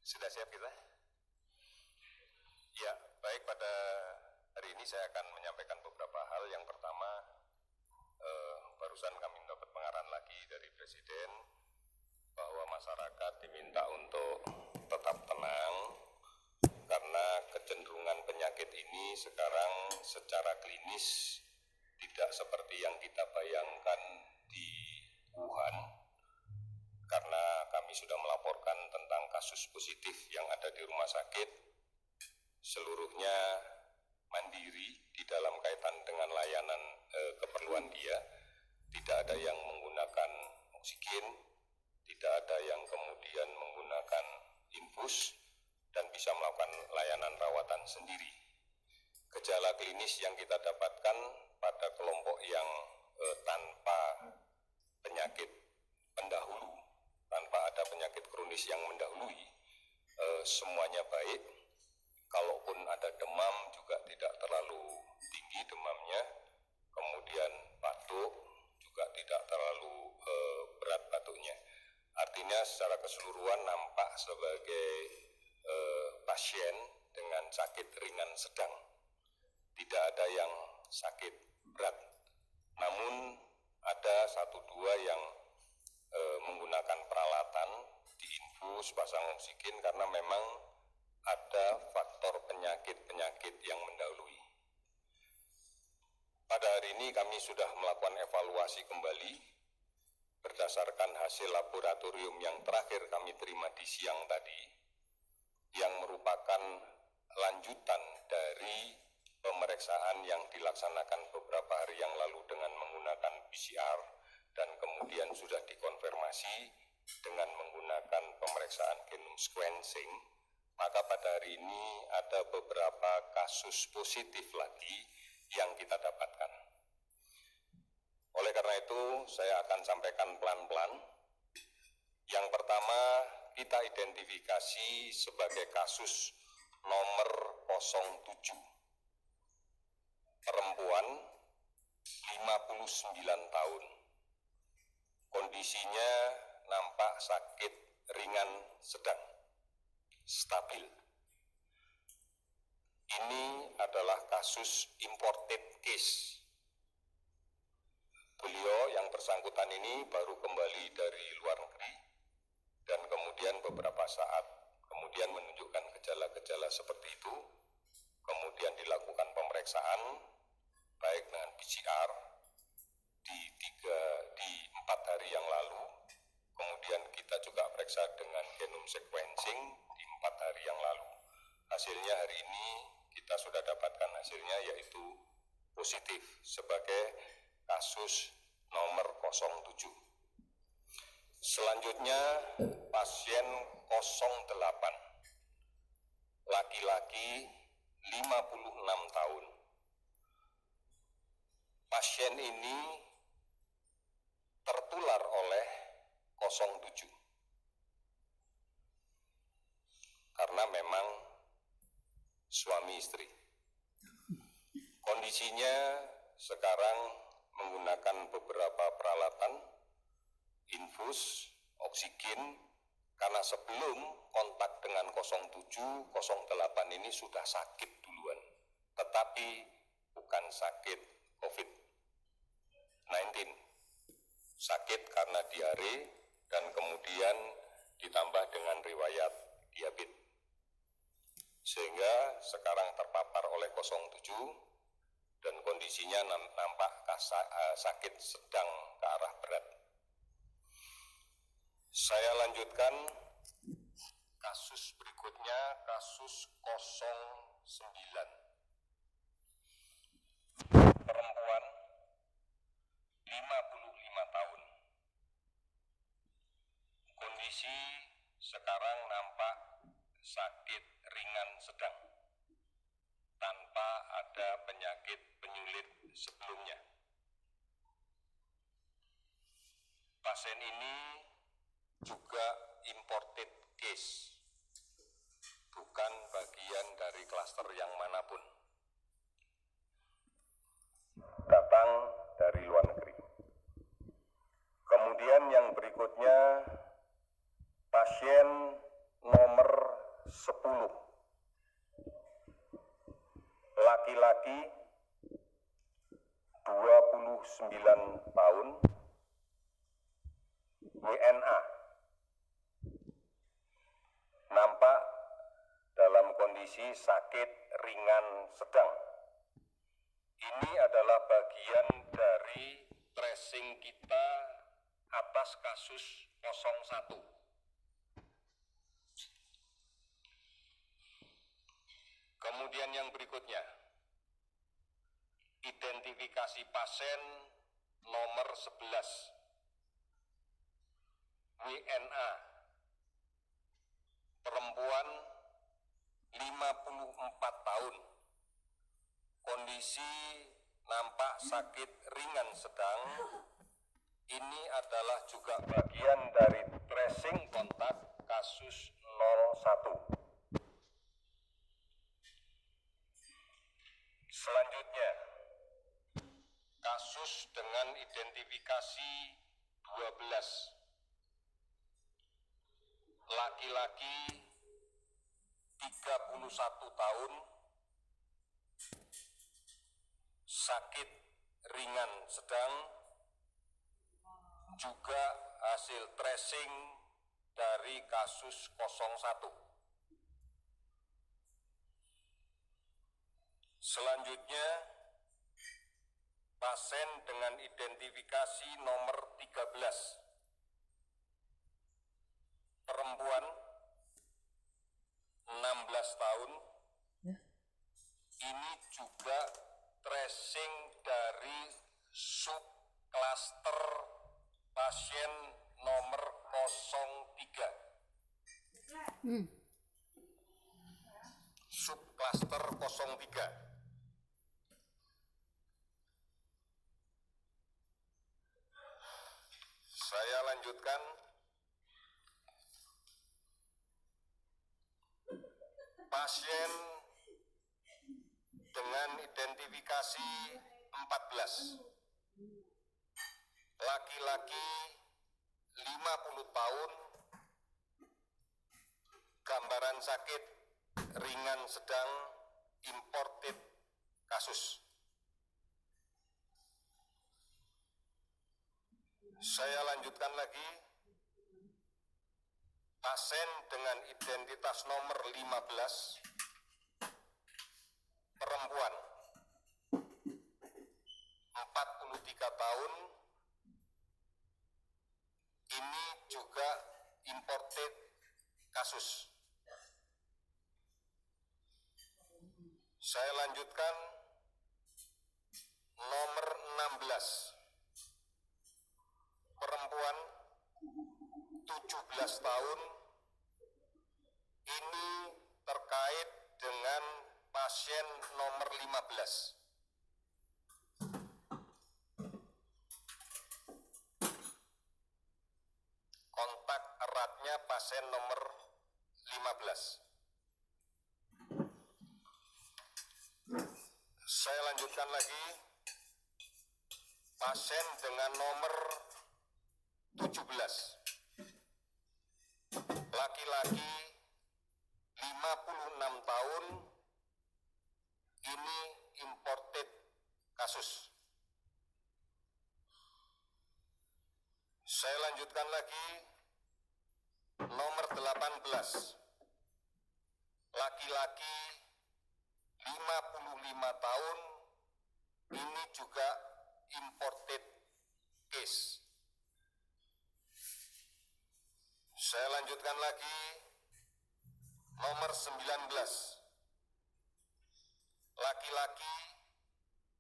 Sudah siap kita? Ya, baik, pada hari ini saya akan menyampaikan beberapa hal. Yang pertama, barusan kami mendapat pengarahan lagi dari Presiden bahwa masyarakat diminta untuk tetap tenang karena kecenderungan penyakit ini sekarang secara klinis tidak seperti yang kita bayangkan di Wuhan, karena kami sudah melaporkan tentang kasus positif yang ada di rumah sakit, seluruhnya mandiri di dalam kaitan dengan layanan keperluan dia. Tidak ada yang menggunakan oksigen, tidak ada yang kemudian menggunakan infus, dan bisa melakukan layanan rawatan sendiri. Gejala klinis yang kita dapatkan pada kelompok yang tanpa penyakit pendahulu, tanpa ada penyakit kronis yang mendahului, semuanya baik. Kalaupun ada demam juga tidak terlalu tinggi demamnya, kemudian batuk juga tidak terlalu berat batuknya. Artinya secara keseluruhan nampak sebagai pasien dengan sakit ringan sedang, tidak ada yang sakit berat. Namun ada 1-2 yang menggunakan peralatan diinfus, pasang oksigen karena memang ada faktor penyakit-penyakit yang mendahului. Pada hari ini kami sudah melakukan evaluasi kembali berdasarkan hasil laboratorium yang terakhir kami terima di siang tadi, yang merupakan lanjutan dari pemeriksaan yang dilaksanakan beberapa hari yang lalu dengan menggunakan PCR dan kemudian sudah dikonfirmasi dengan menggunakan pemeriksaan genome sequencing. Maka pada hari ini ada beberapa kasus positif lagi yang kita dapatkan. Oleh karena itu, saya akan sampaikan pelan-pelan. Yang pertama, kita identifikasi sebagai kasus nomor 07. Perempuan 59 tahun. Kondisinya nampak sakit ringan sedang, stabil. Ini adalah kasus imported case. Beliau yang bersangkutan ini baru kembali dari luar negeri dan kemudian beberapa saat kemudian menunjukkan gejala-gejala seperti itu. Kemudian dilakukan pemeriksaan baik dengan PCR di 4 hari yang lalu. Kemudian kita juga periksa dengan genome sequencing di 4 hari yang lalu. Hasilnya hari ini kita sudah dapatkan hasilnya, yaitu positif sebagai kasus nomor 07. Selanjutnya pasien 08, laki-laki 56 tahun. Pasien ini tertular oleh 07 karena memang suami istri. Kondisinya sekarang menggunakan beberapa peralatan, infus, oksigen, karena sebelum kontak dengan 07, 08 ini sudah sakit duluan, tetapi bukan sakit COVID-19. Sakit karena diare dan kemudian ditambah dengan riwayat diabetes. Sehingga sekarang terpapar oleh 07 dan kondisinya nampak sakit sedang ke arah berat. Saya lanjutkan kasus berikutnya, kasus 09. Perempuan 55 tahun. Kondisi sekarang nampak sakit ringan sedang tanpa ada penyakit penyulit sebelumnya. Pasien ini juga imported case, bukan bagian dari klaster yang manapun. Datang dari luar negeri. Kemudian yang berikutnya, pasien nomor laki-laki 29 tahun, WNA, nampak dalam kondisi sakit ringan sedang. Ini adalah bagian dari tracing kita atas kasus 01. Kemudian yang berikutnya, identifikasi pasien nomor 11, WNA, perempuan 54 tahun, kondisi nampak sakit ringan sedang. Ini adalah juga bagian dari tracing kontak kasus 01. Selanjutnya, kasus dengan identifikasi 12, laki-laki 31 tahun, sakit ringan sedang, juga hasil tracing dari kasus 01. Selanjutnya, pasien dengan identifikasi nomor 13, perempuan 16 tahun, ini juga tracing dari subklaster pasien nomor 03. Subklaster 03. Saya lanjutkan. Pasien dengan identifikasi 14, laki-laki 50 tahun, gambaran sakit ringan sedang, imported kasus. Saya lanjutkan lagi. Pasien dengan identitas nomor 15, perempuan 43 tahun, ini juga imported kasus. Saya lanjutkan, nomor 16, perempuan 17 tahun, ini terkait dengan pasien nomor 15. Kontak eratnya pasien nomor 15. Saya lanjutkan lagi. Pasien dengan nomor 17. Laki-laki 56 tahun, ini imported kasus. Saya lanjutkan lagi, nomor 18, laki-laki 55 tahun, ini juga imported case. Saya lanjutkan lagi, nomor 19, laki-laki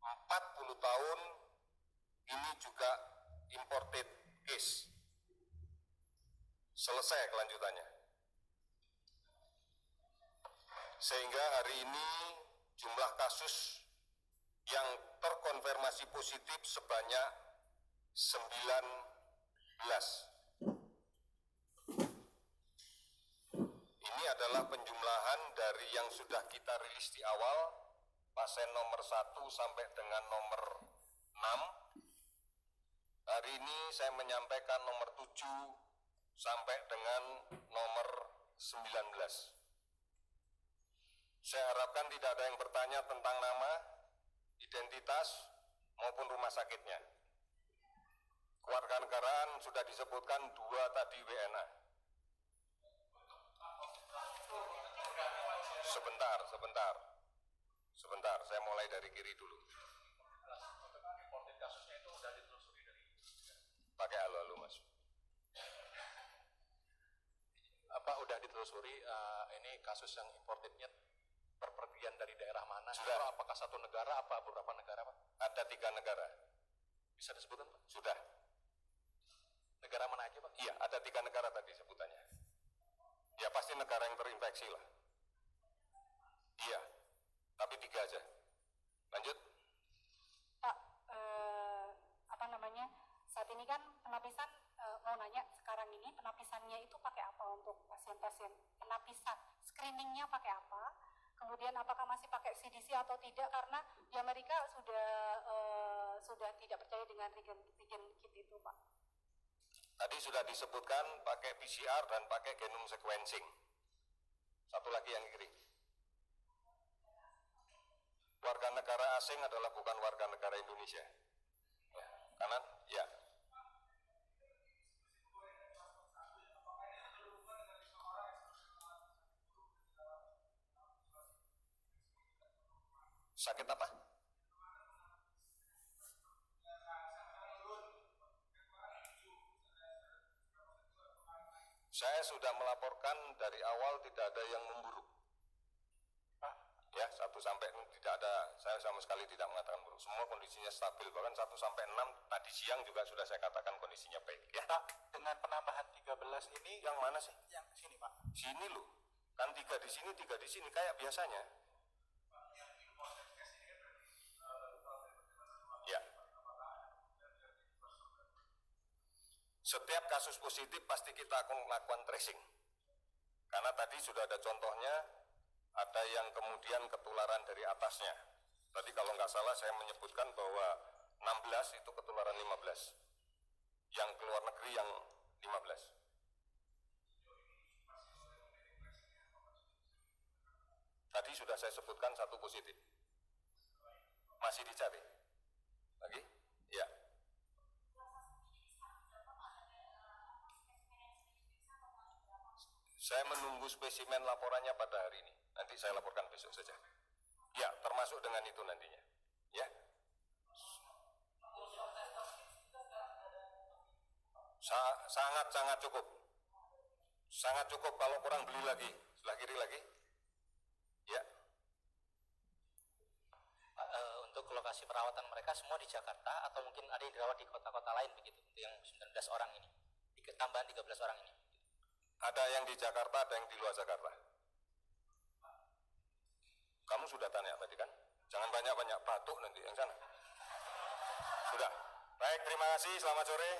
40 tahun, ini juga imported case. Selesai kelanjutannya. Sehingga hari ini jumlah kasus yang terkonfirmasi positif sebanyak 19. Ini adalah penjumlahan dari yang sudah kita rilis di awal, pasien nomor 1 sampai dengan nomor 6. Hari ini saya menyampaikan nomor 7 sampai dengan nomor 19. Saya harapkan tidak ada yang bertanya tentang nama, identitas maupun rumah sakitnya. Kewarganegaraan sudah disebutkan 2 tadi WNA. Sebentar, saya mulai dari kiri dulu. Kasusnya itu sudah ditelusuri dari pakai halo-halo Mas. Apa udah ditelusuri ini kasus yang importednya perpergian dari daerah mana? Sudah. Apakah satu negara apa beberapa negara, Pak? Ada 3 negara. Bisa disebutkan, Pak? Sudah. Negara mana aja, Pak? Iya, ada 3 negara tadi sebutannya. Ya pasti negara yang terinfeksi lah. Iya, tapi 3 aja. Lanjut. Pak, saat ini kan penapisan, mau nanya sekarang ini penapisannya itu pakai apa untuk pasien-pasien? Penapisan, screeningnya pakai apa? Kemudian apakah masih pakai CDC atau tidak? Karena di Amerika sudah tidak percaya dengan regen kit itu, Pak. Tadi sudah disebutkan pakai PCR dan pakai genome sequencing. Satu lagi yang kiri. Warga negara asing adalah bukan warga negara Indonesia. Ya. Kanan? Ya. Sakit apa? Saya sudah melaporkan dari awal tidak ada yang memburuk. Ya, 1 sampai 6 tidak ada, saya sama sekali tidak mengatakan buruk. Semua kondisinya stabil, bahkan 1 sampai 6 tadi siang juga sudah saya katakan kondisinya baik. Ya. Pak, dengan penambahan 13 ini, yang mana sih? Yang sini, Pak. Sini loh, kan 3 di sini, 3 di sini, kayak biasanya. Ya. Setiap kasus positif pasti kita akan melakukan tracing. Karena tadi sudah ada contohnya, ada yang kemudian ketularan dari atasnya. Tadi kalau nggak salah saya menyebutkan bahwa 16 itu ketularan 15. Yang keluar negeri yang 15. Tadi sudah saya sebutkan 1 positif. Masih dicari. Lagi? Ya. Saya menunggu spesimen laporannya pada hari ini. Nanti saya laporkan besok saja. Ya, termasuk dengan itu nantinya. Ya. Sangat cukup. Sangat cukup, kalau kurang beli lagi. Sebelah kiri lagi. Ya. Untuk lokasi perawatan mereka semua di Jakarta atau mungkin ada yang dirawat di kota-kota lain begitu, untuk yang 19 orang ini, tambahan 13 orang ini? Ada yang di Jakarta, ada yang di luar Jakarta. Kamu sudah tanya tadi kan? Jangan banyak-banyak batuk nanti yang sana. Sudah. Baik, terima kasih. Selamat sore.